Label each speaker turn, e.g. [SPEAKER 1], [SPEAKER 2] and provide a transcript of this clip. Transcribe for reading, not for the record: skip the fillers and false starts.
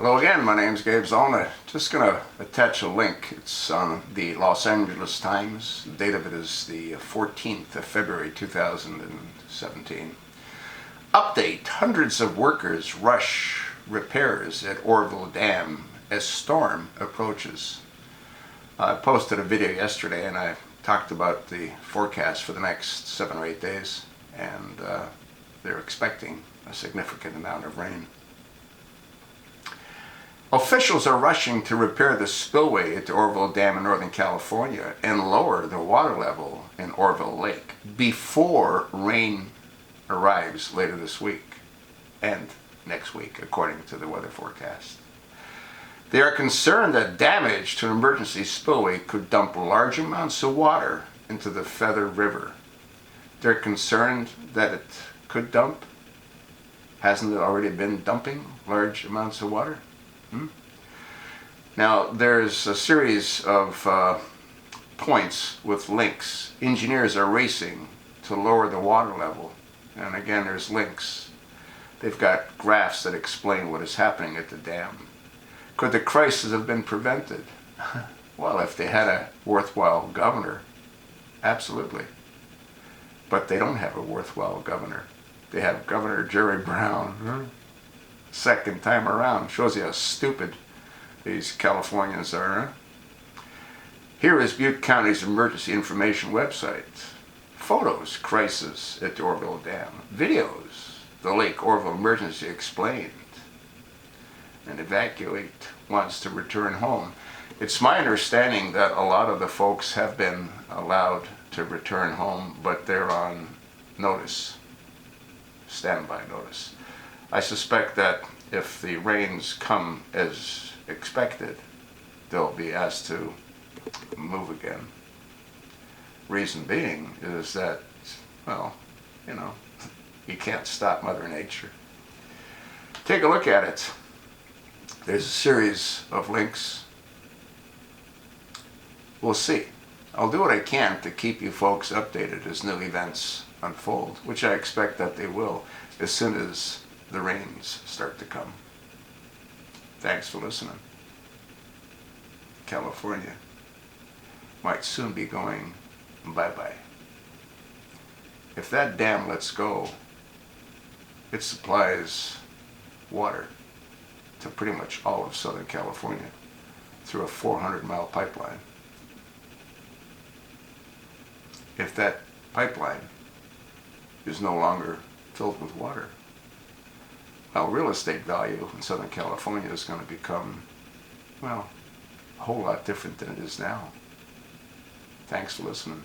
[SPEAKER 1] Hello again, my name's Gabe Zolna. Just going to attach a link. It's on the Los Angeles Times. The date of it is the 14th of February 2017. Update: hundreds of workers rush repairs at Oroville Dam as storm approaches. I posted a video yesterday and I talked about the forecast for the next 7 or 8 days, and they're expecting a significant amount of rain. Officials are rushing to repair the spillway at the Oroville Dam in Northern California and lower the water level in Oroville Lake before rain arrives later this week and next week, according to the weather forecast. They are concerned that damage to an emergency spillway could dump large amounts of water into the Feather River. They're concerned that it could dump. Hasn't it already been dumping large amounts of water? Now, there's a series of points with links. Engineers are racing to lower the water level. And again, there's links. They've got graphs that explain what is happening at the dam. Could the crisis have been prevented? Well, if they had a worthwhile governor, absolutely. But they don't have a worthwhile governor. They have Governor Jerry Brown. Second time around. Shows you how stupid these Californians are. Here is Butte County's emergency information website. Photos: crisis at the Oroville Dam. Videos: the Lake Oroville emergency explained. And evacuate wants to return home. It's my understanding that a lot of the folks have been allowed to return home, but they're on notice, standby notice. I suspect that if the rains come as expected, they'll be asked to move again. Reason being is that, well, you can't stop Mother Nature. Take a look at it. There's a series of links. We'll see. I'll do what I can to keep you folks updated as new events unfold, which I expect that they will as soon as the rains start to come. Thanks for listening. California might soon be going bye-bye. If that dam lets go, it supplies water to pretty much all of Southern California through a 400-mile pipeline. If that pipeline is no longer filled with water, well, real estate value in Southern California is going to become, well, a whole lot different than it is now. Thanks for listening.